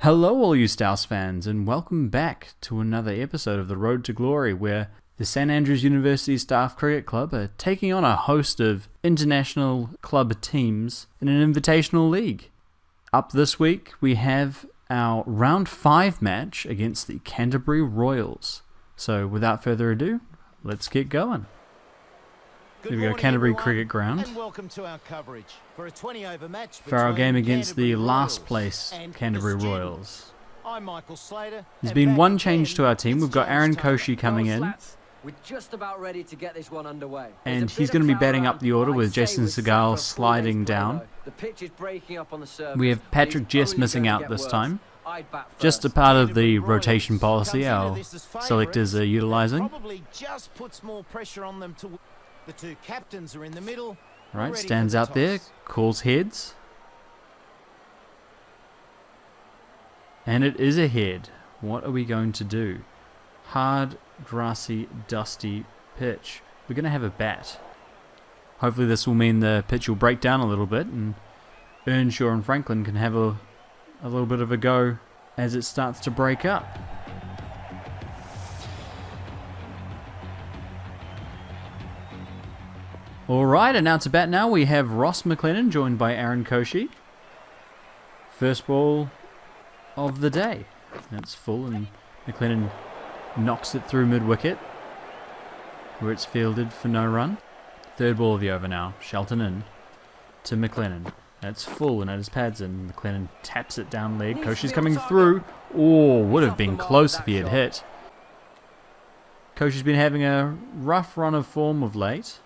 Hello all you StAUSCC fans, and welcome back to another episode of The Road to Glory, where the St Andrews University Staff Cricket Club are taking on a host of international club teams in an invitational league. Up this week we have our round 5 match against the Canterbury Royals. So without further ado, let's get going. Here we go, Canterbury Cricket Ground. And welcome to our coverage for a 20-over match For our game against the Canterbury last Royals place and Canterbury the Students. Royals. I'm Michael Slater. There's and been back one again, change to our team. We've got it's Aaron James Koshi coming in, We're just about ready to get this one underway. and he's going to be batting up the order with Jason Segal sliding down. The pitch is breaking up on the surface. We have Patrick It's Jess only missing gonna out get this worse. time. I'd bat Just a first. part of the Canterbury rotation Royals policy comes into our this as selectors are favourites, utilising. Probably just puts more pressure on them to. The two captains are in the middle. Right, ready stands for the out there, toss. calls heads. And it is a head. What are we going to do? Hard, grassy, dusty pitch. We're going to have a bat. Hopefully this will mean the pitch will break down a little bit and Earnshaw and Franklin can have a little bit of a go as it starts to break up. Alright, and now to bat now we have Ross McLennan joined by Aaron Koshi. First ball of the day. It's full and McLennan knocks it through mid-wicket where it's fielded for no run. Third ball of the over now. Shelton in to McLennan. That's full and at his pads in. McLennan taps it down leg. Koshi's coming through. Oh, would have been close if he had hit. Koshi's been having a rough run of form of late.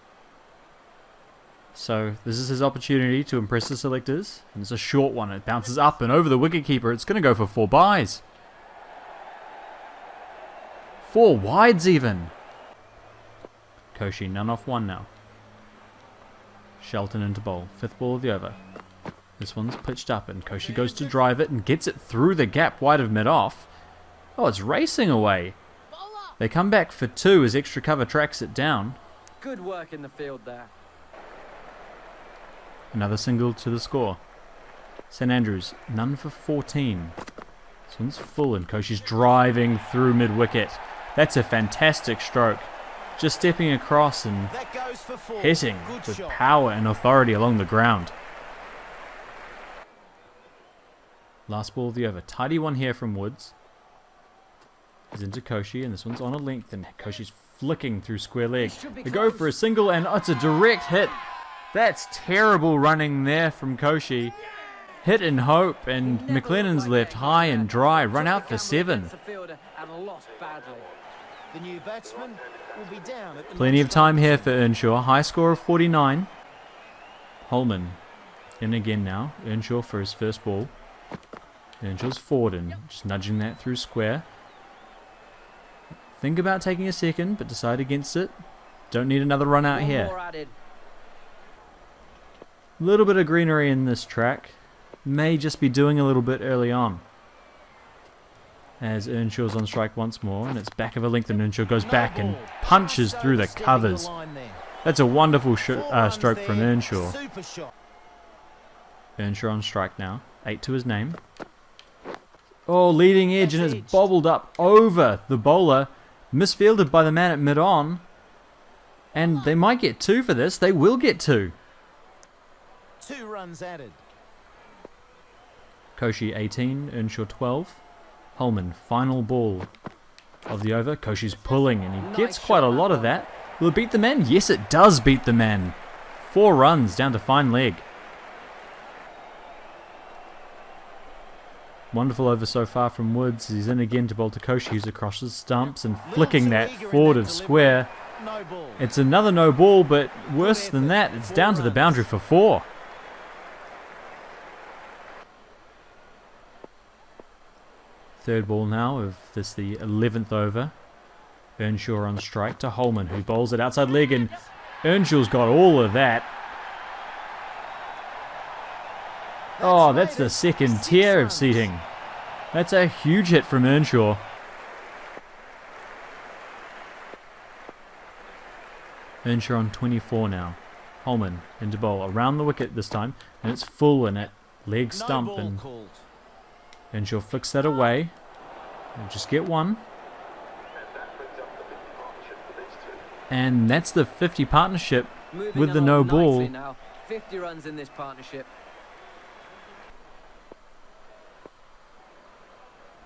So this is his opportunity to impress the selectors. And it's a short one. It bounces up and over the wicketkeeper. It's going to go for 4 byes. 4 wides even. Koshi none off 1 now. Shelton into bowl. 5th ball of the over. This one's pitched up and Koshi goes to drive it and gets it through the gap wide of mid-off. Oh, it's racing away. They come back for 2 as extra cover tracks it down. Good work in the field there. Another single to the score. St Andrews, none for 14. This one's full and Koshi's driving through mid-wicket. That's a fantastic stroke. Just stepping across and That goes for 4. hitting Good with shot. power and authority along the ground. Last ball of the over. Tidy one here from Woods. He's into Koshi and this one's on a length and Koshi's flicking through square leg. They go for a single and it's a direct hit. That's terrible running there from Koshi. Hit in hope and McLennan's left high and dry. Run out for 7. The new batsman will be down at the Plenty of next time line. here for Earnshaw. High score of 49. Holman in again now. Earnshaw for his first ball. Earnshaw's forward and just nudging that through square. Think about taking a second, but decide against it. Don't need another run out here. Little bit of greenery in this track. May just be doing a little bit early on. As Earnshaw's on strike once more, and it's back of a length, and Earnshaw goes back and punches through the covers. That's a wonderful stroke from Earnshaw. Super shot. Earnshaw on strike now. 8 to his name. Oh, leading edge, and it's bobbled up over the bowler. Misfielded by the man at mid-on. And they might get 2 for this. They will get 2. 2 runs added. Koshi 18, Earnshaw 12. Holman, final ball of the over. Koshi's pulling and he gets quite a lot of that. Will it beat the man? Yes, it does beat the man. 4 runs down to fine leg. Wonderful over so far from Woods. He's in again to bowl to Koshi, who's across his stumps and flicking that forward of square. No ball. It's another no ball, but worse than that, it's down to the boundary for 4. Third ball now of this, the 11th over. Earnshaw on strike to Holman, who bowls it outside leg, and Earnshaw's got all of that. Oh, that's the second tier of seating. That's a huge hit from Earnshaw. Earnshaw on 24 now. Holman into bowl around the wicket this time, and it's full in it. Leg stump, No ball and called. Earnshaw flicks that away. We'll just get one. And that's the 50 partnership with the no ball. Now. 50 runs in this partnership.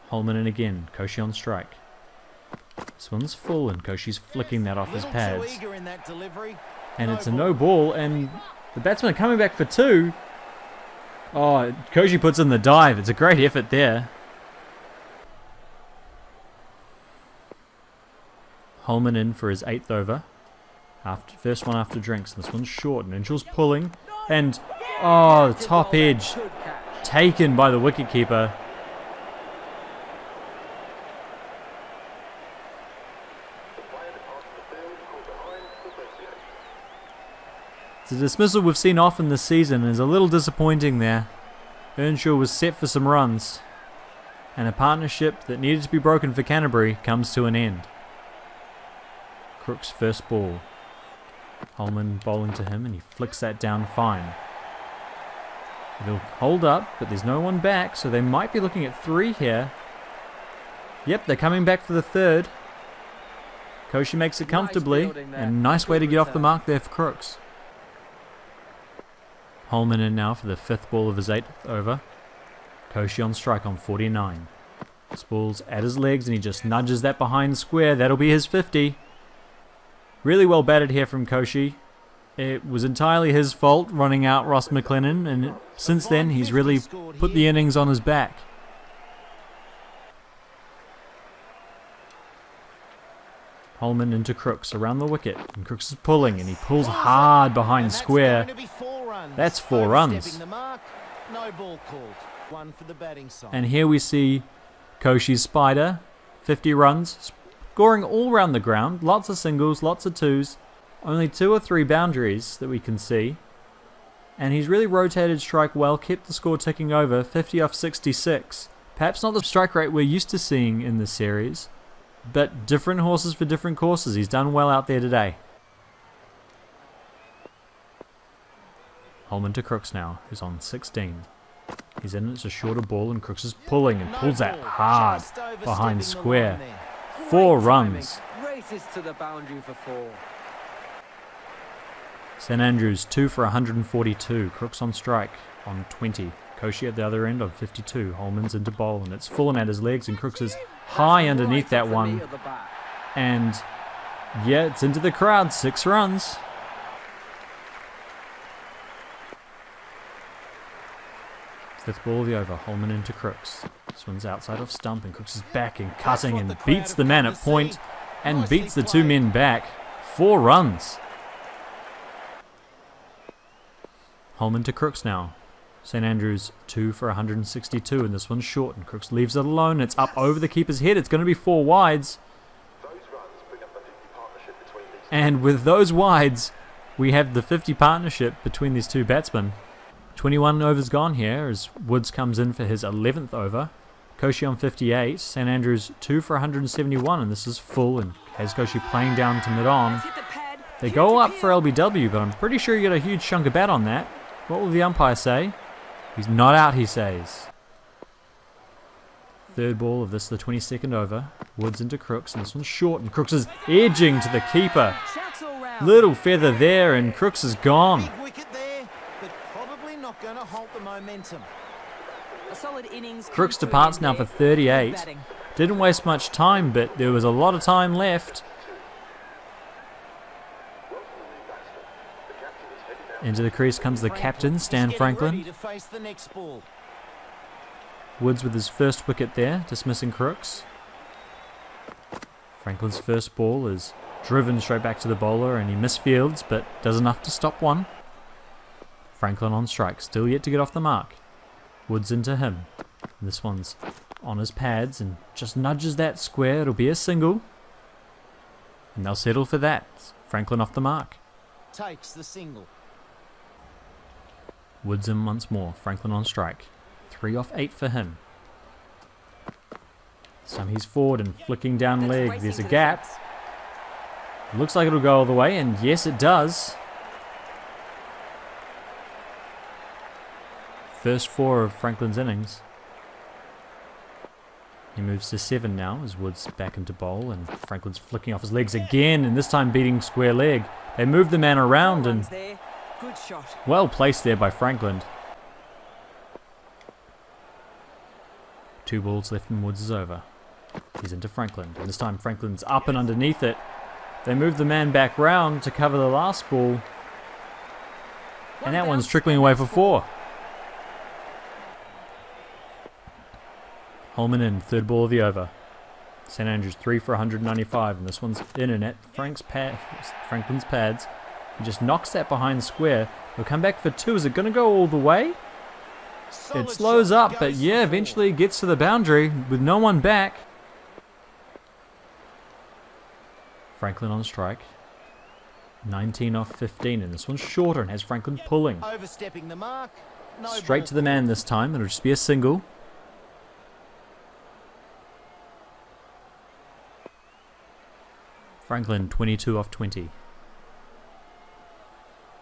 Holman in again. Koshy on strike. This one's full and Koshy's flicking that off his pads. And it's a no ball and the batsman coming back for two. Oh, Koshy puts in the dive. It's a great effort there. Holman in for his 8th over. First one after drinks. And this one's short and Enshaw's pulling. And, oh, top edge. Taken by the wicketkeeper. It's a dismissal we've seen often this season and is a little disappointing there. Earnshaw was set for some runs. And a partnership that needed to be broken for Canterbury comes to an end. Crook's first ball. Holman bowling to him and he flicks that down fine. They'll hold up, but there's no one back, so they might be looking at 3 here. Yep, they're coming back for the 3rd. Koshy makes it comfortably, and nice way to get off the mark there for Crooks. Holman in now for the 5th ball of his 8th over. Koshy on strike on 49. This ball's at his legs and he just nudges that behind square. That'll be his 50. Really well batted here from Koshy. It was entirely his fault running out Ross McLennan, and since then he's really put the innings on his back. Holman into Crooks around the wicket, and Crooks is pulling and he pulls hard behind square. That's 4 runs. And here we see Koshy's spider, 50 runs, scoring all around the ground, lots of singles, lots of twos, only 2 or 3 boundaries that we can see. And he's really rotated strike well, kept the score ticking over, 50 off 66. Perhaps not the strike rate we're used to seeing in this series, but different horses for different courses. He's done well out there today. Holman to Crooks now, who's on 16. He's in, it's a shorter ball and Crooks is pulling and pulls that hard behind square. 4 runs. Races to the boundary for 4. St Andrews 2 for 142. Crooks on strike on 20. Koshy at the other end on 52. Holman's into bowl and it's full and at his legs and Crooks is high underneath that one. And yeah, it's into the crowd. 6 runs. Fifth ball of the over. Holman into Crooks. This one's outside off stump and Crooks is back and cutting and beats the man at point and beats the 2 men back. 4 runs. Holman to Crooks now. St Andrews 2 for 162 and this one's short and Crooks leaves it alone. It's up over the keeper's head. It's going to be 4 wides. And with those wides, we have the 50 partnership between these 2 batsmen. 21 overs gone here as Woods comes in for his 11th over. Koshy on 58. St Andrews 2 for 171 and this is full and has Koshy playing down to mid-on. They go up for LBW, but I'm pretty sure you get a huge chunk of bat on that. What will the umpire say? He's not out, he says. 3rd ball of this, the 22nd over. Woods into Crooks, and this one's short, and Crooks is edging to the keeper. Little feather there, and Crooks is gone. Big wicket there, but probably not going to halt the momentum. A solid innings. Crooks departs now for 38. Didn't waste much time, but there was a lot of time left. Into the crease comes the captain, Stan Franklin. Woods with his first wicket there, dismissing Crooks. Franklin's first ball is driven straight back to the bowler and he misfields, but does enough to stop one. Franklin on strike, still yet to get off the mark. Woods into him. This one's on his pads and just nudges that square. It'll be a single. And they'll settle for that. Franklin off the mark. Takes the single. Woods in once more. Franklin on strike. 3 off 8 for him. This time he's forward and flicking down leg. There's a gap. Looks like it'll go all the way, and yes, it does. First 4 of Franklin's innings. He moves to 7 now as Woods back into bowl, and Franklin's flicking off his legs again, and this time beating square leg. They move the man around, and Good shot. well placed there by Franklin. 2 balls left and Woods is over. He's into Franklin, and this time Franklin's up and underneath it. They move the man back round to cover the last ball, and that one's trickling away for 4. Holman in, 3rd ball of the over. St Andrews 3 for 195, and this one's in and at Franklin's pads. He just knocks that behind square. He'll come back for 2. Is it going to go all the way? It slows up, but yeah, eventually it gets to the boundary with no one back. Franklin on strike. 19 off 15, and this one's shorter and has Franklin pulling. Overstepping the mark. No Straight ball to the man this time. It'll just be a single. Franklin 22 off 20.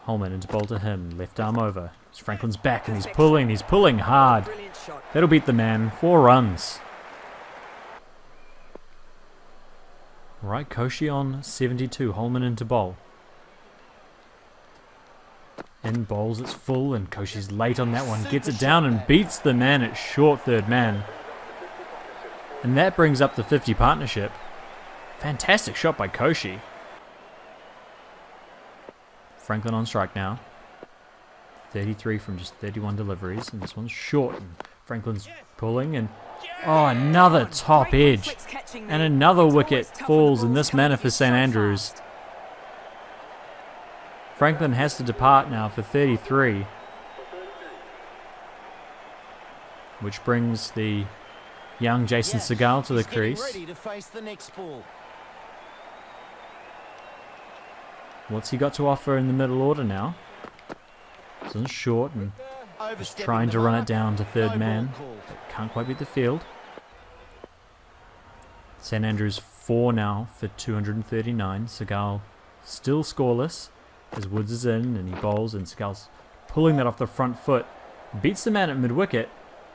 Holman into bowl to him. Left arm over. It's Franklin's back and he's pulling hard. Brilliant shot. That'll beat the man. 4 runs. Right, Koshi on 72. Holman into bowl. In bowls, it's full, and Koshi's late on that one. Gets it down and beats the man at short third man. And that brings up the 50 partnership. Fantastic shot by Koshi. Franklin on strike now. 33 from just 31 deliveries, and this one's short. And Franklin's pulling, and oh, another top edge. And another wicket falls in this manner for St Andrews. Franklin has to depart now for 33. Which brings the young Jason Segal to the He's getting crease. ready to face the next ball. What's he got to offer in the middle order now? This one's short and just trying to run it down to third man. Can't quite beat the field. St Andrews 4 now for 239. Segal still scoreless as Woods is in and he bowls, and Segal's pulling that off the front foot. Beats the man at mid-wicket.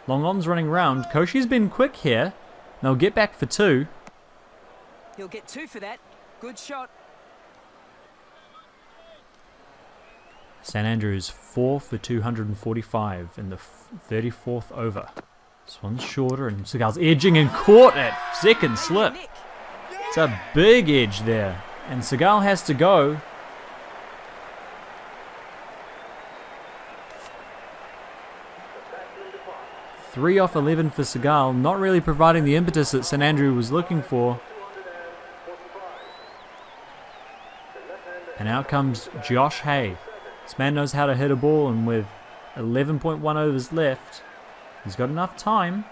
Long on's running round. Koshi's been quick here. They'll get back for 2. He'll get 2 for that. Good shot. St Andrews 4 for 245 in the 34th over. This one's shorter and Segal's edging and caught at second slip. Nick. It's a big edge there, and Segal has to go. Three off 11 for Segal, not really providing the impetus that St Andrew was looking for. And out comes Josh Hay. This man knows how to hit a ball, and with 11.1 overs left, he's got enough time.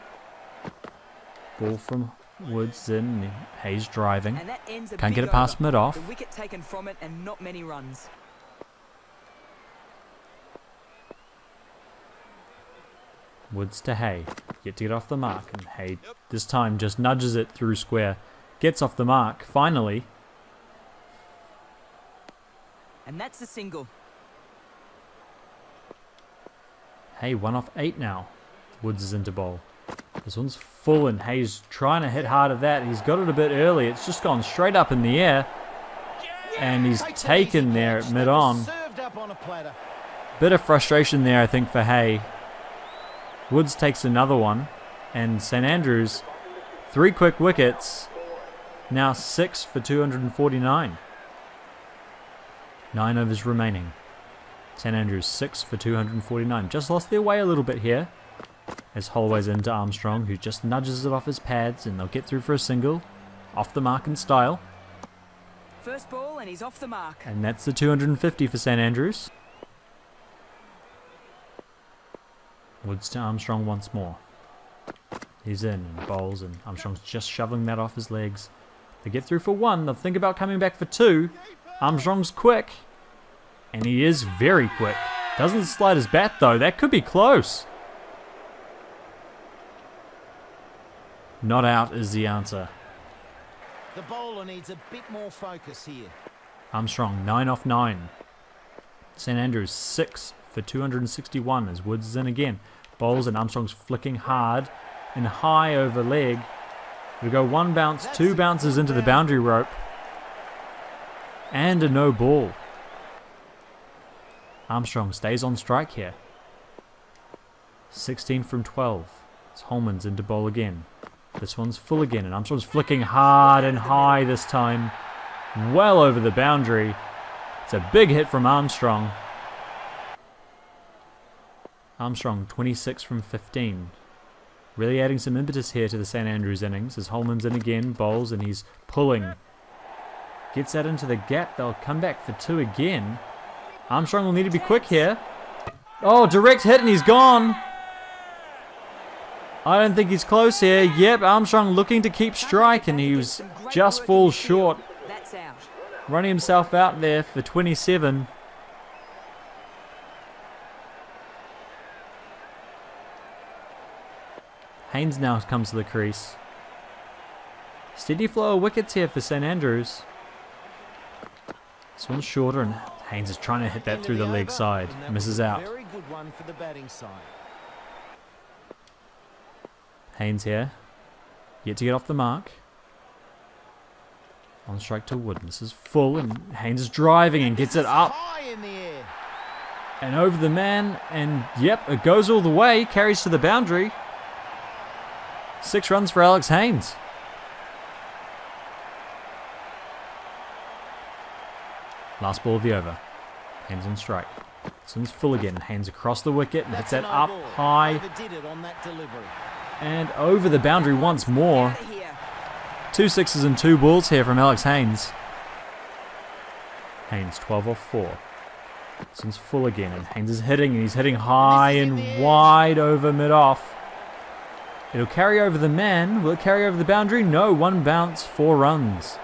Ball from Woods in, and Hayes driving. And that ends a Can't big get it past over. mid-off. The wicket taken from it and not many runs. Woods to Hay. Yet to get off the mark, and Hay this time just nudges it through square. Gets off the mark, finally. And that's a single. Hay 1 off 8 now. Woods is into bowl. This one's full, and Hayes trying to hit hard at that. He's got it a bit early. It's just gone straight up in the air. And he's taken there at mid-on. Served up on a platter. Bit of frustration there, I think, for Hay. Woods takes another one. And St Andrews, 3 quick wickets. Now 6 for 249. 9 overs remaining. St Andrews 6 for 249. Just lost their way a little bit here. As Holloway's into Armstrong, who just nudges it off his pads, and they'll get through for a single. Off the mark in style. First ball and he's off the mark. And that's the 250 for St Andrews. Woods to Armstrong once more. He's in and bowls, and Armstrong's just shoveling that off his legs. They get through for 1. They'll think about coming back for 2. Armstrong's quick. And he is very quick. Doesn't slide his bat though. That could be close. Not out is the answer. The bowler needs a bit more focus here. Armstrong 9 off 9. St Andrews 6 for 261 as Woods is in again. Bowls, and Armstrong's flicking hard and high over leg. We go one bounce, two bounces into the boundary rope, and a no ball. Armstrong stays on strike here. 16 from 12. It's Holman's into bowl again. This one's full again, and Armstrong's flicking hard and high this time. Well over the boundary. It's a big hit from Armstrong. Armstrong, 26 from 15. Really adding some impetus here to the St Andrews innings as Holman's in again, bowls, and he's pulling. Gets that into the gap. They'll come back for two again. Armstrong will need to be quick here. Oh, direct hit and he's gone. I don't think he's close here. Yep, Armstrong looking to keep strike and he was just falls short. That's out. Running himself out there for 27. Haynes now comes to the crease. Steady flow of wickets here for St Andrews. This one's shorter and Haynes is trying to hit that through the leg side. Misses out. Very good one for the batting side. Haynes here. Yet to get off the mark. On strike to Wood. This is full and Haynes is driving and gets it up. High in the air. And over the man. And yep, it goes all the way. Carries to the boundary. 6 runs for Alex Haynes. Last ball of the over. Haynes on strike. This one's full again. Haynes across the wicket and hits that up high. Overdid it on that delivery. And over the boundary once more. Out of here. 2 sixes and 2 balls here from Alex Haynes. Haynes 12 off 4. This one's full again and Haynes is hitting and he's hitting high and wide over mid-off. It'll carry over the man. Will it carry over the boundary? No, 1 bounce, 4 runs.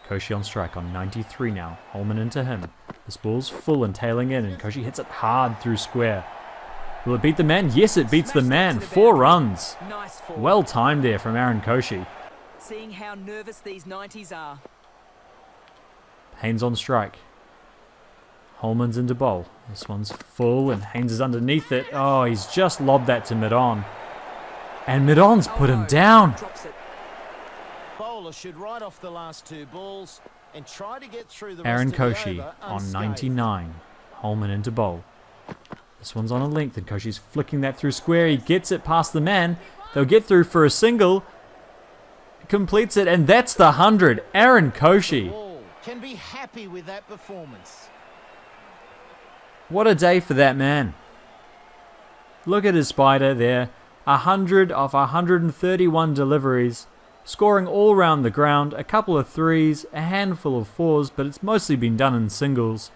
Koshi on strike on 93 now. Holman into him. This ball's full and tailing in and Koshi hits it hard through square. Will it beat the man? Yes, it beats the man. 4 runs. Nice fall. Well timed there from Aaron Koshi. Seeing how nervous these 90s are. Haynes on strike. Holman's into bowl. This one's full and Haynes is underneath it. Oh, he's just lobbed that to mid-on. And mid-on's put him down. Drops it. Bowler should ride off the last 2 balls and try to get through the Aaron rest of the Koshi over on unscathed. 99. Holman into bowl. This one's on a length and Koshi's flicking that through square. He gets it past the man. They'll get through for a single. Completes it and that's the 100. Aaron Koshi. Ball can be happy with that performance. What a day for that man. Look at his spider there. 100 off 131 deliveries. Scoring all round the ground. A couple of 3s, a handful of 4s, but it's mostly been done in singles.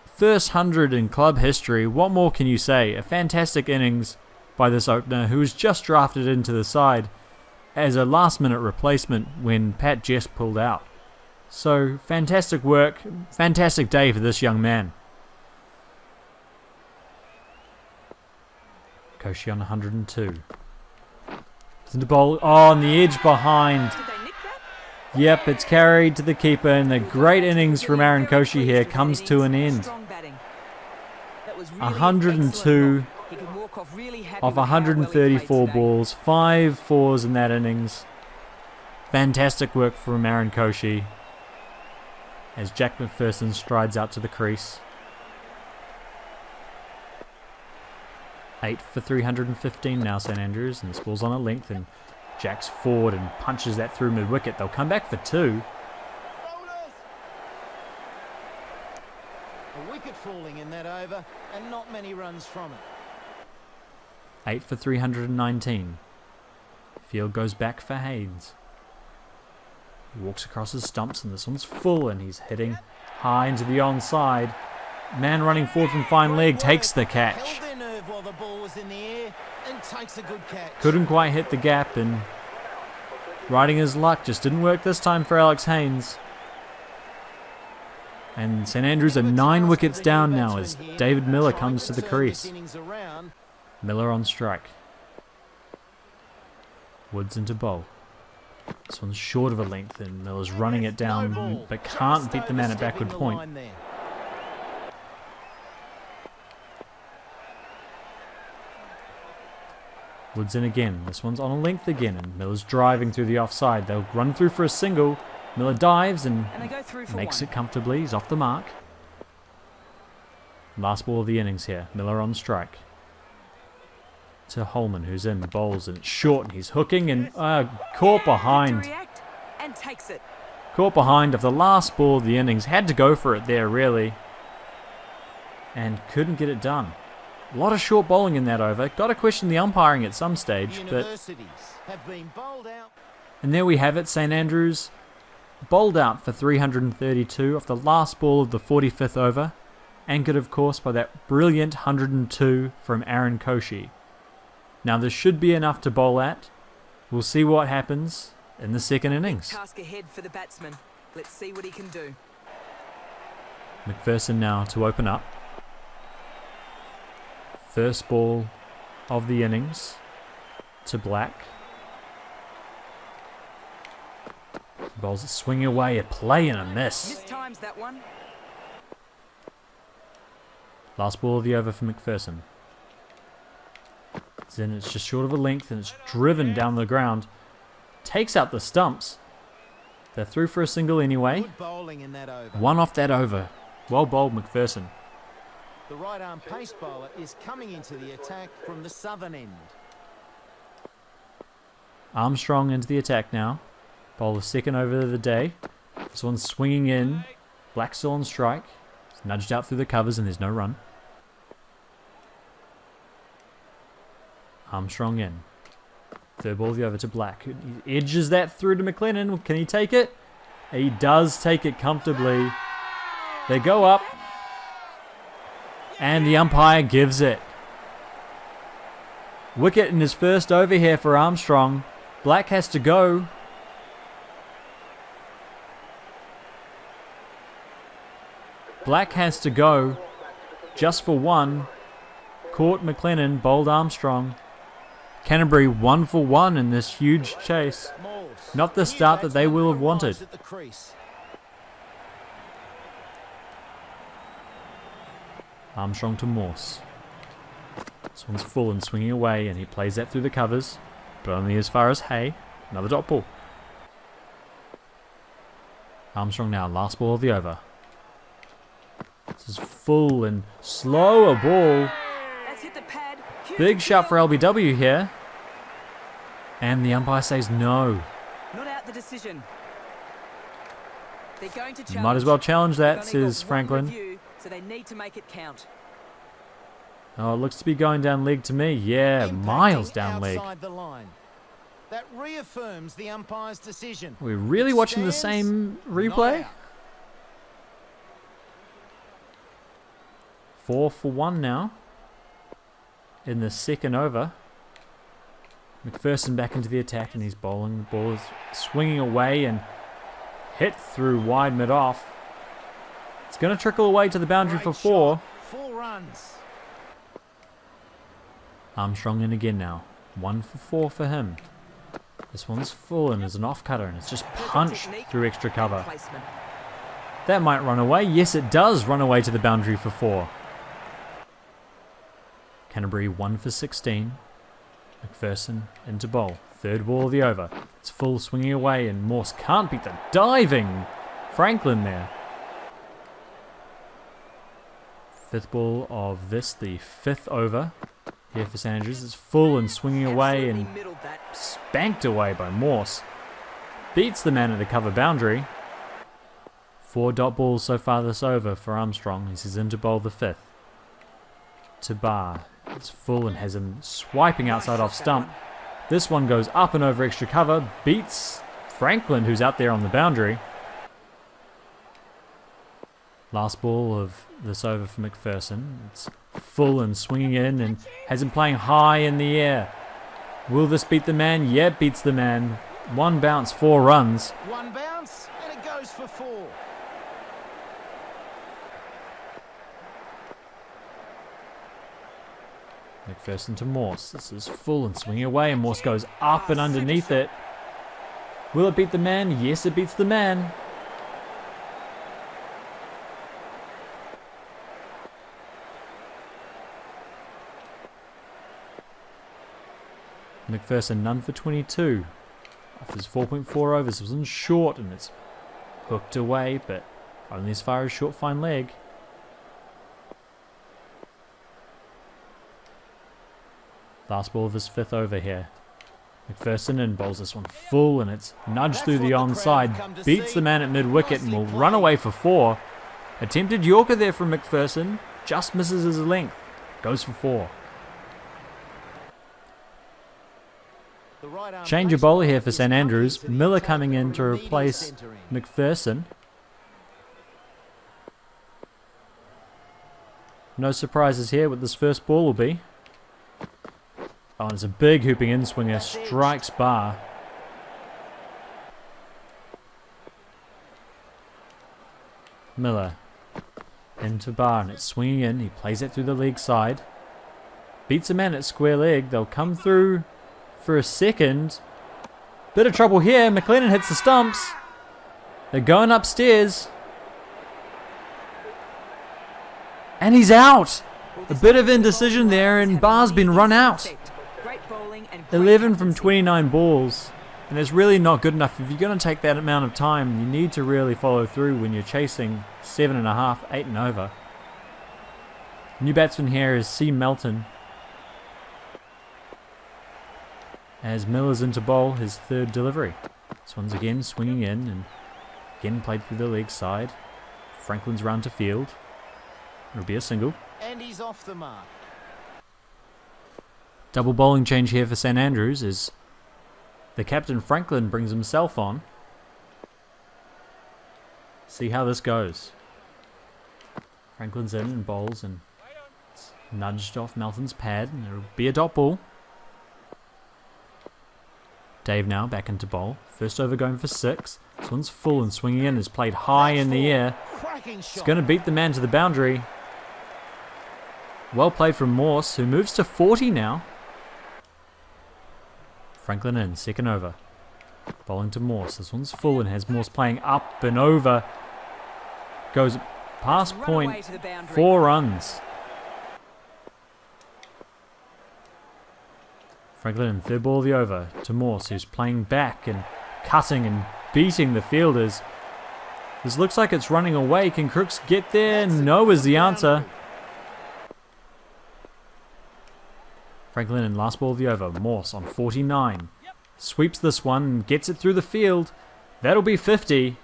First 100 in club history. What more can you say? A fantastic innings by this opener who was just drafted into the side as a last minute replacement when Pat Jess pulled out. So fantastic work. Fantastic day for this young man. Koshi on 102. It's into bowl. Oh, on the edge behind. Did they nick that? Yep, it's carried to the keeper, and the great innings from Aaron Koshi here comes to an end. Strong batting. That was really 102 excellent. He can walk off really happy off with how well he played 134 today. balls, 5 4s in that innings. Fantastic work from Aaron Koshi as Jack McPherson strides out to the crease. 8 for 315 now, St Andrews, and this ball's on a length, and Jack's forward and punches that through mid-wicket. They'll come back for 2. A wicket falling in that over and not many runs from it. 8 for 319. Field goes back for Haynes. He walks across his stumps, and this one's full, and he's hitting high into the onside. Man running forward from fine leg takes the catch. Held their nerve while the ball was in the air and takes a good catch. Couldn't quite hit the gap, and riding his luck just didn't work this time for Alex Haynes. And St Andrews are 9 wickets down now as David Miller comes to the crease. Miller on strike. Woods into bowl. This one's short of a length, and Miller's running it down, but can't beat the man at backward point. Woods in again. This one's on a length again, and Miller's driving through the offside. They'll run through for a single. Miller dives and And they go through for makes one. it comfortably. He's off the mark. Last ball of the innings here. Miller on strike. To Holman, who's in, bowls, and it's short, and he's hooking, and caught To behind. react and takes it. Caught behind of the last ball of the innings. Had to go for it there, really. And couldn't get it done. A lot of short bowling in that over. Got to question the umpiring at some stage. But Universities have been bowled out. and there we have it. St Andrews bowled out for 332 off the last ball of the 45th over. Anchored, of course, by that brilliant 102 from Aaron Koshi. Now, this should be enough to bowl at. We'll see what happens in the second innings. Task ahead for the batsman. Let's see what he can do. McPherson now to open up. First ball of the innings to Black. Bowls it swinging away, a play and a miss. Mistimes that one. Last ball of the over for McPherson. Then it's just short of a length and it's driven down the ground. Takes out the stumps. They're through for a single anyway. Good bowling in that over. One off that over. Well bowled, McPherson. The right arm pace bowler is coming into the attack from the southern end. Armstrong into the attack now. Bowl the second over of the day. This one's swinging in. Black still on strike. It's nudged out through the covers and there's no run. Armstrong in. Third ball of the over to Black. He edges that through to McLennan. Can he take it? He does take it comfortably. They go up. And the umpire gives it. Wicket in his first over here for Armstrong. Black has to go. Black has to go. Just for one. Caught McLennan, bowled Armstrong. Canterbury 1 for 1 in this huge chase. Morse. Not the start that they will have wanted. At the crease. Armstrong to Morse. This one's full and swinging away, and he plays that through the covers, but only as far as Hay. Another dot ball. Armstrong now, last ball of the over. This is full and slow a ball. That's hit the pad. Huge Big shot for appeal. LBW here. And the umpire says no. Not out the decision. They're going to You challenge. might as well challenge They've that, only says got one Franklin. review, so they need to make it count. Oh, it looks to be going down leg to me. Yeah, Impacting miles down leg. outside the line. That reaffirms the umpire's decision. We're really It watching the stands, same not replay? out. 4 for 1 now. In the second over. McPherson back into the attack and he's bowling. The ball is swinging away and hit through wide mid-off. It's going to trickle away to the boundary for Great 4. shot. 4 runs. Armstrong in again now. 1 for 4 for him. This one's full and is an off-cutter and it's just punched technique through extra cover. Placement. That might run away. Yes, it does run away to the boundary for 4. Canterbury 1 for 16. McPherson into bowl. Third ball of the over. It's full, swinging away, and Morse can't beat the diving Franklin there. Fifth ball of this, the 5th over here for St Andrews. It's full and swinging away Absolutely and middled that. spanked away by Morse. Beats the man at the cover boundary. 4 dot balls so far this over for Armstrong. He's into bowl the 5th. To Barr. It's full and has him swiping outside off stump. This one goes up and over extra cover. Beats Franklin, who's out there on the boundary. Last ball of this over for McPherson. It's full and swinging in and has him playing high in the air. Will this beat the man? Yeah, it beats the man. 1 bounce, 4 runs. 1 bounce, and it goes for 4. McPherson to Morse. This is full and swinging away, and Morse goes up and underneath it. Will it beat the man? Yes, it beats the man. McPherson, none for 22. Off his 4.4 overs, it was in short and it's hooked away, but only as far as short fine leg. Last ball of his 5th over here. McPherson in, bowls this one full and it's nudged through the onside, beats the man at mid-wicket and will run away for 4. Attempted Yorker there from McPherson, just misses his length, goes for 4. Change of bowler here for St Andrews. Miller coming in to replace McPherson. No surprises here what this first ball will be. Oh, and it's a big hooping in swinger, strikes bar. Miller into bar and it's swinging in. He plays it through the leg side. Beats a man at square leg. They'll come through for a second. Bit of trouble here. McLennan hits the stumps. They're going upstairs. And he's out. A bit of indecision there and bar's been run out. 11 from 29 balls. And it's really not good enough. If you're going to take that amount of time, you need to really follow through when you're chasing 7.5, 8 and over. New batsman here is C. Melton. As Miller's into bowl his 3rd delivery. This one's again swinging in and again played through the leg side. Franklin's round to field. It'll be a single. And he's off the mark. Double bowling change here for St Andrews as the captain Franklin brings himself on. See how this goes. Franklin's in and bowls and it's nudged off Melton's pad and it'll be a dot ball. Dave now back into bowl. First over going for 6. This one's full and swinging in is played high in the air. It's going to beat the man to the boundary. Well played from Morse, who moves to 40 now. Franklin in, 2nd over. Bowling to Morse. This one's full and has Morse playing up and over. Goes past point, 4 runs. Franklin in, 3rd ball of the over to Morse, who's playing back and cutting and beating the fielders. This looks like it's running away. Can Crooks get there? No is the answer. Franklin in, last ball of the over. Morse on 49. Sweeps this one and gets it through the field. That'll be 50.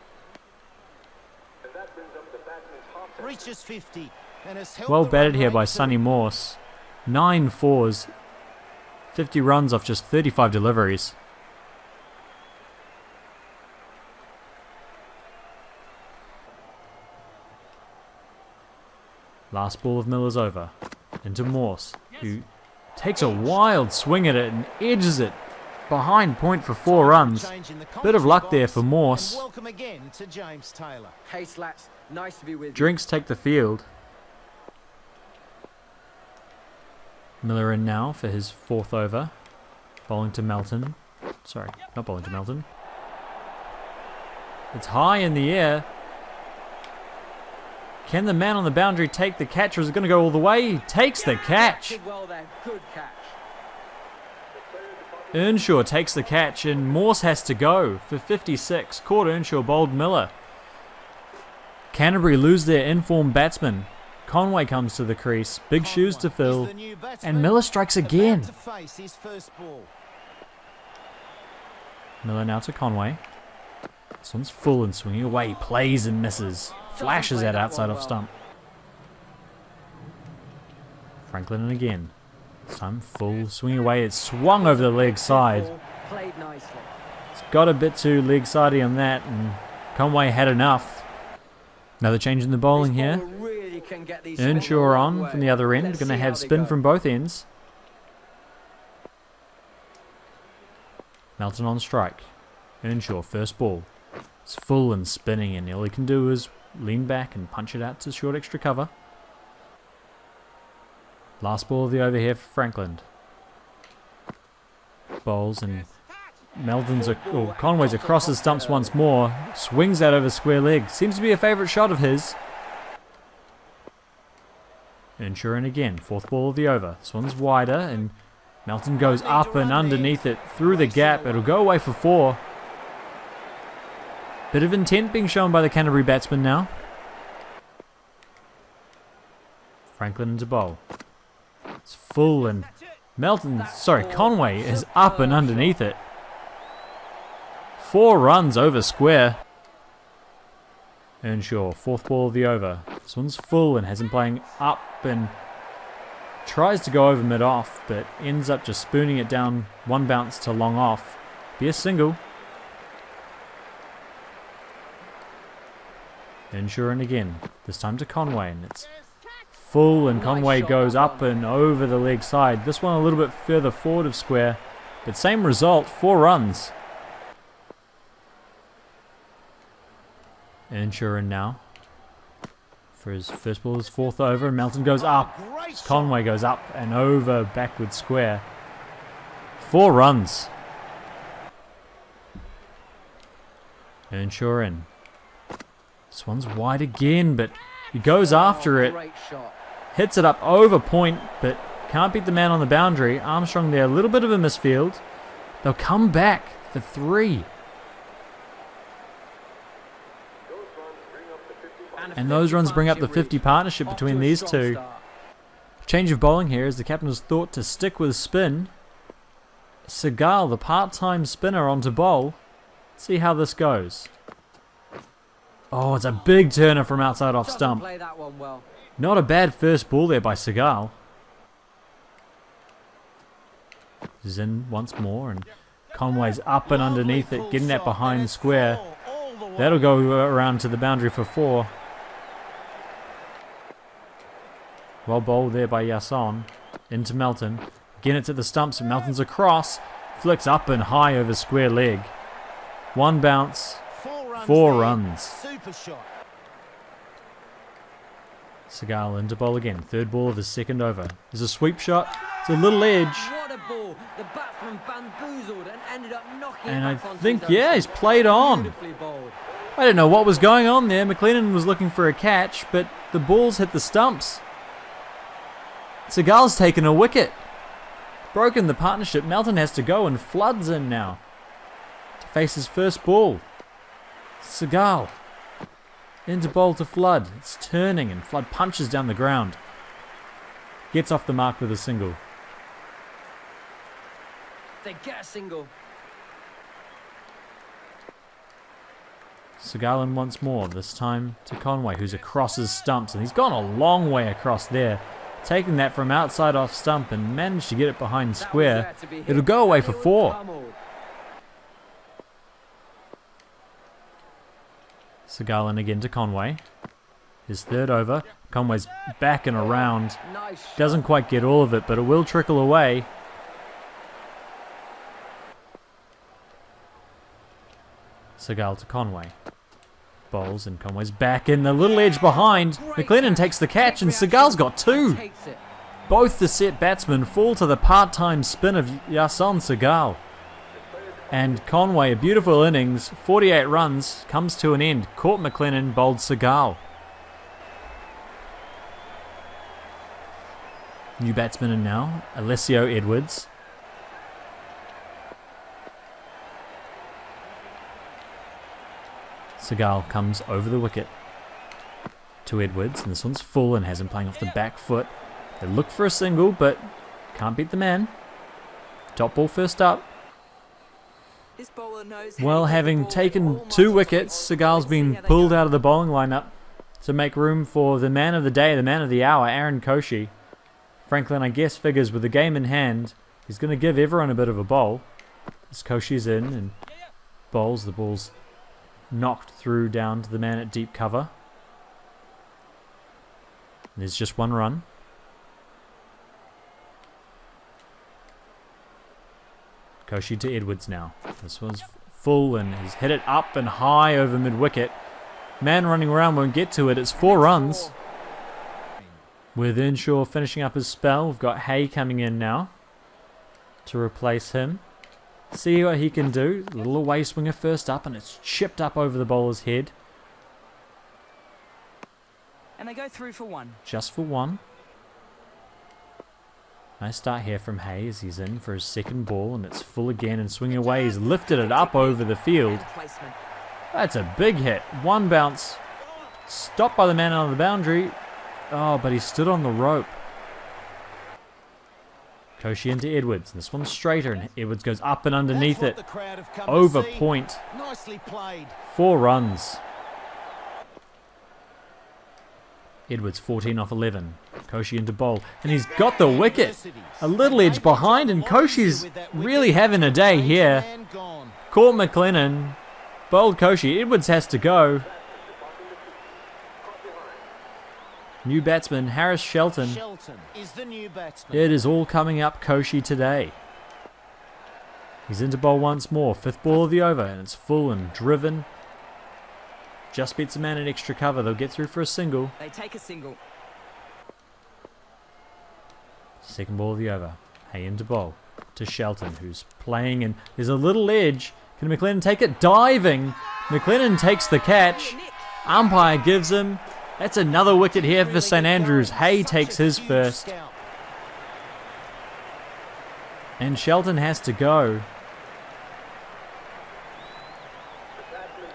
Reaches 50 and has held Well the batted run here by rate Sonny to- Morse. 9 fours. 50 runs off just 35 deliveries. Last ball of Miller's over. Into Morse, who takes a wild swing at it and edges it behind point for 4 runs. Bit of luck there for Morse. And welcome again to James Taylor. Hey, Slats, nice to be with you. Drinks take the field. Miller in now for his 4th over. Bowling to Melton. Sorry, not bowling to Melton. It's high in the air. Can the man on the boundary take the catch, or is it going to go all the way? He takes the catch. Did well there. Good catch. Earnshaw takes the catch, and Morse has to go for 56. Caught Earnshaw, bowled Miller. Canterbury lose their informed batsman. Conway comes to the crease. Big shoes to fill. He's the new batsman, And Miller strikes again. about to face his first ball. Miller now to Conway. This one's full and swinging away. Plays and misses. Flashes out outside off stump. Franklin in again. This time full, swinging away. It's swung over the leg side. Played nicely. It's got a bit too leg sidey on that, and Conway had enough. Another change in the bowling This here. bowler really can get these Earnshaw swings the wrong on way. from the other end. Let's Going to see have how they spin go. from both ends. Melton on strike. Earnshaw, first ball. It's full and spinning, and all he can do is lean back and punch it out to short extra cover. Last ball of the over here for Franklin. Bowls and Conway's across his stumps once more. Swings that over square leg. Seems to be a favourite shot of his. Earnshaw in again. 4th ball of the over. This one's wider and Melton goes up and underneath it, through the gap. It'll go away for 4. Bit of intent being shown by the Canterbury batsman now. Franklin into bowl. It's full and Conway is up and underneath it. 4 runs over square. Earnshaw, 4th ball of the over. This one's full and has him playing up and tries to go over mid-off, but ends up just spooning it down 1 bounce to long off. Be a single. Earnshaw in again, this time to Conway, and it's full and Conway goes up and over the leg side. This one a little bit further forward of square, but same result, 4 runs. Earnshaw in now for his first ball, his 4th over, and Melton goes up. Conway goes up and over backward square. 4 runs. Earnshaw in. This one's wide again, but he goes after it. Hits it up over point, but can't beat the man on the boundary. Armstrong there, a little bit of a misfield. They'll come back for 3. And those runs bring up the 50 partnership between these two. Change of bowling here as the captain was thought to stick with spin. Seagal, the part-time spinner, onto bowl. Let's see how this goes. Oh, it's a big turner from outside off stump. Not a bad first ball there by Seagal. He's in once more, and Conway's up and underneath it, getting that behind square. That'll go around to the boundary for 4. Well bowled there by Yasson. Into Melton. Again, it's at the stumps. Melton's across. Flicks up and high over square leg. 1 bounce. 4 runs. Super shot. Seagal into bowl again. 3rd ball of his 2nd over. There's a sweep shot. It's a little edge. What a ball. The batsman bamboozled and ended up knocking And it I back onto think, the yeah, he's played on. Beautifully bowled. I don't know what was going on there. McLennan was looking for a catch, but the ball's hit the stumps. Seagal's taken a wicket. Broken the partnership. Melton has to go and Flood's in now to face his first ball. Seagal into bowl to Flood. It's turning and Flood punches down the ground. Gets off the mark with a single. They get a single. Seagal in once more, this time to Conway, who's across his stumps, and he's gone a long way across there. Taking that from outside off stump and managed to get it behind square. It'll go away for 4. Seagal in again to Conway. His 3rd over. Conway's back and around. Doesn't quite get all of it, but it will trickle away. Seagal to Conway. Bowls and Conway's back in the little edge behind. McLennan takes the catch and Seagal's got 2. Both the set batsmen fall to the part-time spin of Yasson Seagal. And Conway, a beautiful innings, 48 runs, comes to an end. Caught McLennan, bowled Seagal. New batsman in now, Alessio Edwards. Seagal comes over the wicket to Edwards, and this one's full and has him playing off the back foot. They look for a single, but can't beat the man. Top ball first up. This bowler knows how Well, to hit the having ball taken with all 2 muscles wickets, to the Seagal's ball. Let's see been how they pulled go. out of the bowling lineup to make room for the man of the day, the man of the hour, Aaron Koshi. Franklin, I guess, figures with the game in hand, he's going to give everyone a bit of a bowl. As Koshi's in and bowls, the ball's knocked through down to the man at deep cover. And there's just 1 run. Koshi to Edwards now. This one's full and he's hit it up and high over mid-wicket. Man running around won't get to it. It's 4 runs. With Earnshaw finishing up his spell, we've got Hay coming in now to replace him. See what he can do. A little away swinger first up, and it's chipped up over the bowler's head. And they go through for 1. Just for 1. Nice start here from Hayes. He's in for his second ball, and it's full again and swinging away. He's lifted it up over the field. Placement. That's a big hit. One bounce. Stopped by the man on the boundary. Oh, but he stood on the rope. Koshi into Edwards. This one's straighter, and Edwards goes up and underneath it. Over point. Nicely played. 4 runs. Edwards 14 off 11. Koshi into bowl, and he's got the wicket. A little edge behind, and Koshi's really having a day here. Caught McLennan. Bowled Koshi. Edwards has to go. New batsman, Harris Shelton. Shelton is the new batsman. It is all coming up Koshi today. He's into bowl once more. 5th ball of the over, and it's full and driven. Just beats a man in extra cover. They'll get through for a single. They take a single. 2nd ball of the over. Hay into bowl to Shelton, who's playing, and there's a little edge. Can McLennan take it? Diving. McLennan takes the catch. Umpire gives him. That's another wicket here for St Andrews. Hay takes his first. And Shelton has to go.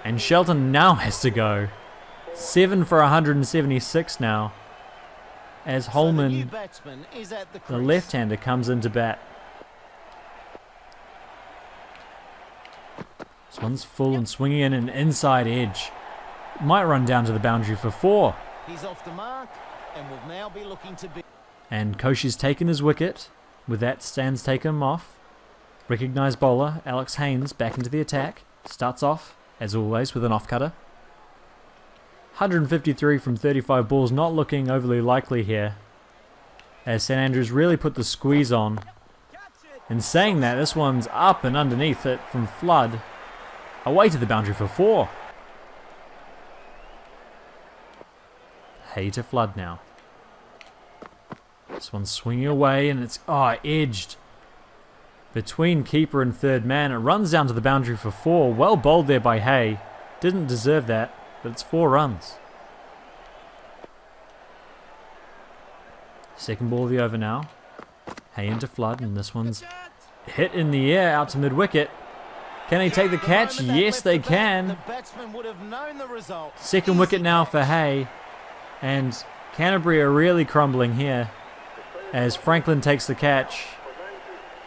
And Shelton now has to go. 7 for 176 now. As Holman, the left-hander, comes into bat. This one's full and swinging in an inside edge. Might run down to the boundary for 4. He's off the mark and will now be looking to be. And Koshi's taken his wicket. With that, Stan's taken him off. Recognised bowler, Alex Haynes, back into the attack. Starts off, as always, with an off-cutter. 153 from 35 balls, not looking overly likely here. As St Andrews really put the squeeze on. In saying that, this one's up and underneath it from Flood. Away to the boundary for 4. Hay to Flood now. This one's swinging away, and it's edged. Between keeper and third man, it runs down to the boundary for 4. Well bowled there by Hay. Didn't deserve that, but it's 4 runs. 2nd ball of the over now. Hay into Flood, and this one's hit in the air out to mid-wicket. Can he take the catch? Yes, they can. 2nd wicket now for Hay. And Canterbury are really crumbling here as Franklin takes the catch.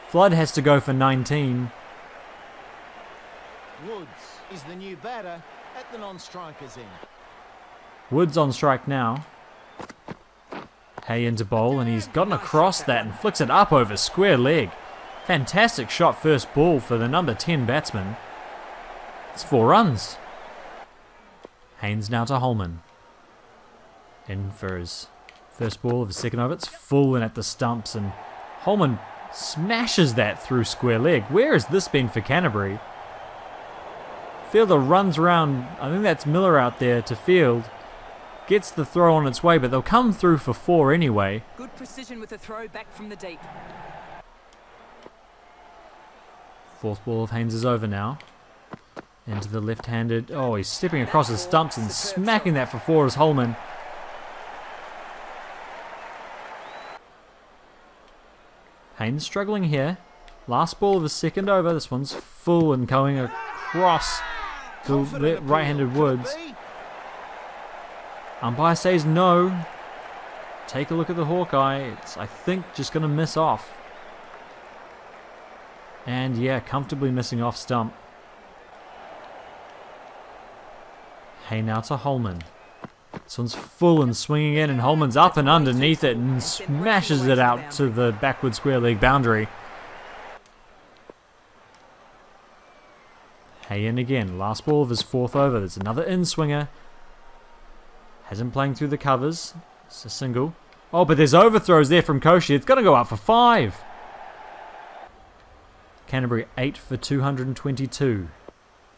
Flood has to go for 19. Woods is the new batter at the non-strikers end. Woods on strike now. Hay into bowl, and he's gotten across that and flicks it up over square leg. Fantastic shot first ball for the number 10 batsman. It's 4 runs. Haynes now to Holman. In for his first ball of his second over. It's full and at the stumps, and Holman smashes that through square leg. Where has this been for Canterbury? Fielder runs around. I think that's Miller out there to field. Gets the throw on its way, but they'll come through for 4 anyway. Good precision with the throw back from the deep. 4th ball of Haynes is over now. Into the left-handed. Oh, he's stepping across his stumps and smacking that for 4 as Holman. Haynes struggling here. Last ball of his second over. This one's full and going across the right-handed Woods. Umpire says no. Take a look at the Hawkeye. It's, I think, just going to miss off. And yeah, comfortably missing off stump. Hay now to Holman. This one's full and swinging in, and Holman's up and underneath it and smashes it out to the backward square leg boundary. Hay in again. Last ball of his 4th over. There's another in-swinger. Has him playing through the covers. It's a single. Oh, but there's overthrows there from Koshi. It's going to go up for 5. Canterbury 8 for 222.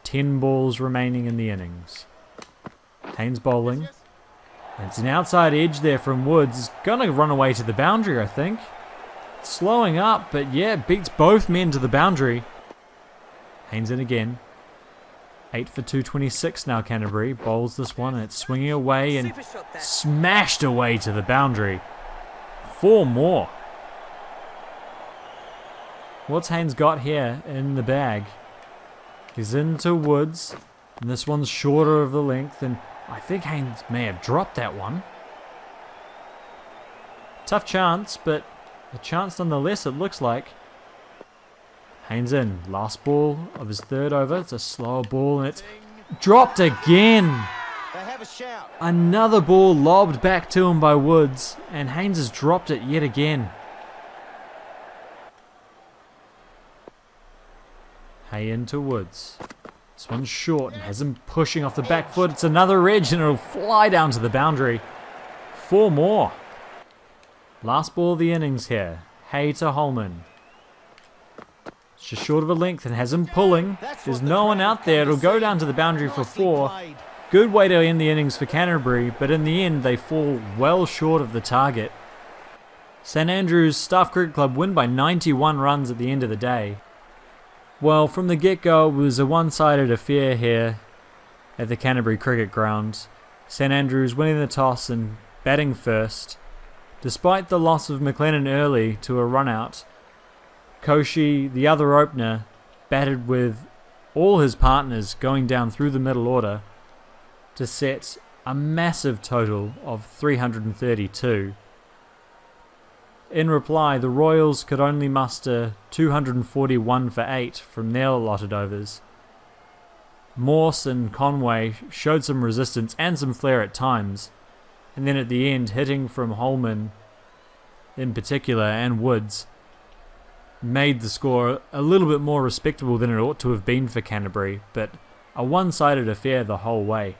10 balls remaining in the innings. Haynes bowling. It's an outside edge there from Woods. Going to run away to the boundary, I think. Slowing up, but yeah, beats both men to the boundary. Haynes in again. 8 for 226 now, Canterbury. Bowls this one, and it's swinging away and smashed away to the boundary. 4 more. What's Haynes got here in the bag? He's into Woods, and this one's shorter of the length, and I think Haynes may have dropped that one. Tough chance, but a chance nonetheless, it looks like. Haynes in. Last ball of his third over. It's a slower ball, and it's dropped again. They have a shout. Another ball lobbed back to him by Woods, and Haynes has dropped it yet again. Hay into Woods. This one's short and has him pushing off the back foot. It's another edge, and it'll fly down to the boundary. 4 more. Last ball of the innings here. Hay to Holman. It's just short of a length and has him pulling. There's no one out there. It'll go down to the boundary for 4. Good way to end the innings for Canterbury, but in the end they fall well short of the target. St Andrews Staff Cricket Club win by 91 runs at the end of the day. Well, from the get-go, it was a one-sided affair here at the Canterbury Cricket Ground. St Andrews winning the toss and batting first. Despite the loss of McLennan early to a run-out, Koshi, the other opener, batted with all his partners going down through the middle order to set a massive total of 332. In reply, the Royals could only muster 241 for 8 from their allotted overs. Morse and Conway showed some resistance and some flair at times, and then at the end, hitting from Holman in particular and Woods made the score a little bit more respectable than it ought to have been for Canterbury, but a one-sided affair the whole way.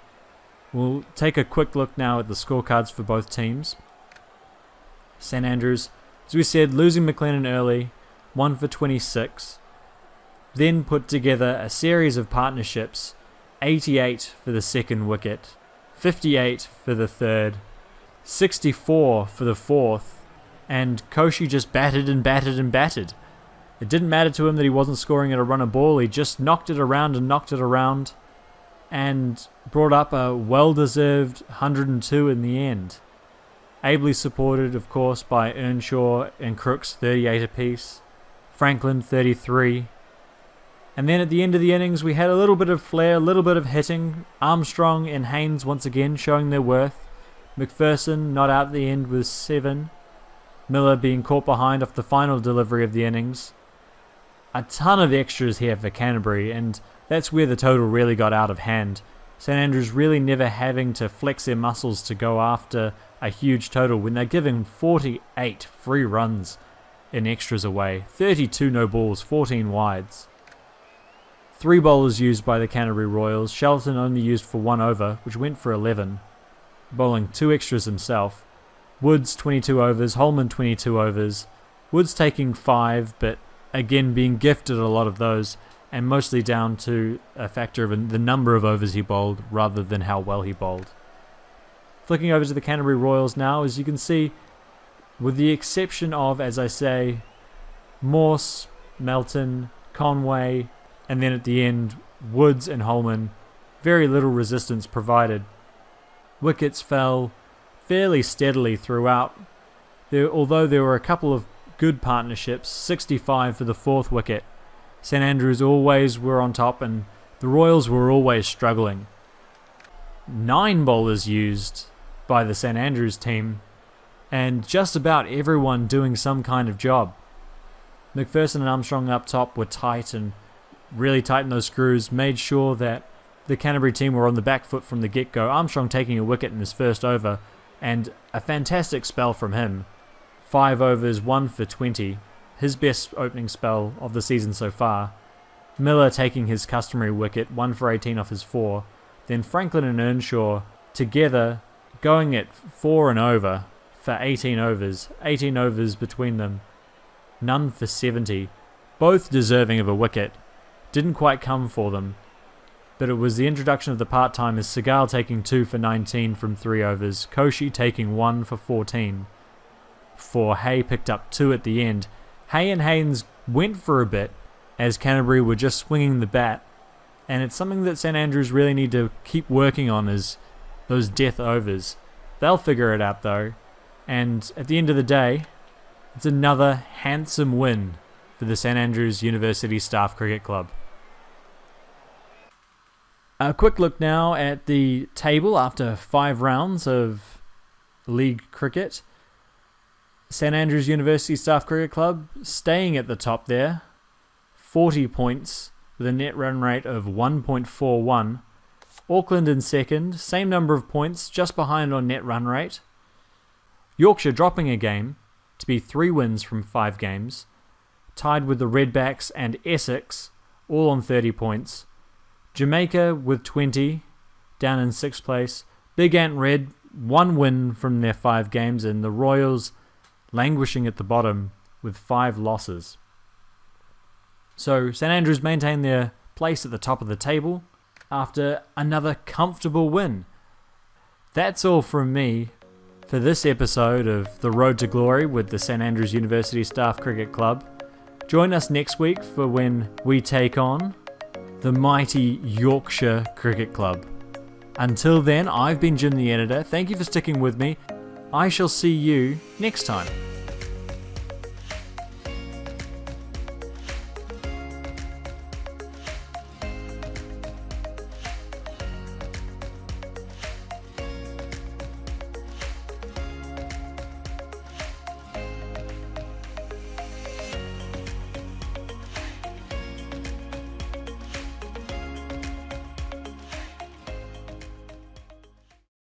We'll take a quick look now at the scorecards for both teams. St Andrews, as we said, losing McLennan early, 1 for 26. Then put together a series of partnerships, 88 for the second wicket, 58 for the third, 64 for the fourth, and Koshi just batted and batted and batted. It didn't matter to him that he wasn't scoring at a run a ball, he just knocked it around and knocked it around, and brought up a well-deserved 102 in the end. Ably supported, of course, by Earnshaw and Crooks, 38 apiece, Franklin, 33. And then at the end of the innings, we had a little bit of flair, a little bit of hitting. Armstrong and Haynes once again showing their worth. McPherson not out at the end with 7. Miller being caught behind off the final delivery of the innings. A ton of extras here for Canterbury, and that's where the total really got out of hand. St Andrews really never having to flex their muscles to go after a huge total when they're giving 48 free runs in extras away. 32 no balls, 14 wides. 3 bowlers used by the Canterbury Royals. Shelton only used for 1 over, which went for 11. Bowling 2 extras himself. Woods 22 overs, Holman 22 overs. Woods taking 5, but again being gifted a lot of those, and mostly down to a factor of the number of overs he bowled rather than how well he bowled. Flicking over to the Canterbury Royals now, as you can see, with the exception of, as I say, Morse, Melton, Conway, and then at the end, Woods and Holman, very little resistance provided. Wickets fell fairly steadily throughout, although there were a couple of good partnerships, 65 for the 4th wicket. St Andrews always were on top, and the Royals were always struggling. 9 bowlers used by the St Andrews team, and just about everyone doing some kind of job. McPherson and Armstrong up top were tight and really tightened those screws, made sure that the Canterbury team were on the back foot from the get-go. Armstrong taking a wicket in his first over, and a fantastic spell from him. 5 overs, 1 for 20. His best opening spell of the season so far. Miller taking his customary wicket, 1 for 18 off his 4. Then Franklin and Earnshaw together going at 4 and over for 18 overs. 18 overs between them. None for 70. Both deserving of a wicket. Didn't quite come for them. But it was the introduction of the part-timers, Segal taking 2 for 19 from 3 overs. Koshi taking 1 for 14. For Hay picked up 2 at the end. Hay and Haynes went for a bit as Canterbury were just swinging the bat, and it's something that St Andrews really need to keep working on, is those death overs. They'll figure it out though, and at the end of the day, it's another handsome win for the St Andrews University Staff Cricket Club. A quick look now at the table after 5 rounds of league cricket. St Andrews University Staff Cricket Club staying at the top there, 40 points with a net run rate of 1.41. Auckland in second, same number of points, just behind on net run rate. Yorkshire dropping a game to be 3 wins from 5 games, tied with the Redbacks and Essex, all on 30 points. Jamaica with 20, down in 6th place. Big Ant Red, 1 win from their 5 games, and the Royals languishing at the bottom with 5 losses. So St Andrews maintain their place at the top of the table after another comfortable win. That's all from me for this episode of The Road to Glory with the St Andrews University Staff Cricket Club. Join us next week for when we take on the mighty Yorkshire Cricket Club. Until then, I've been Jim the Editor. Thank you for sticking with me. I shall see you next time.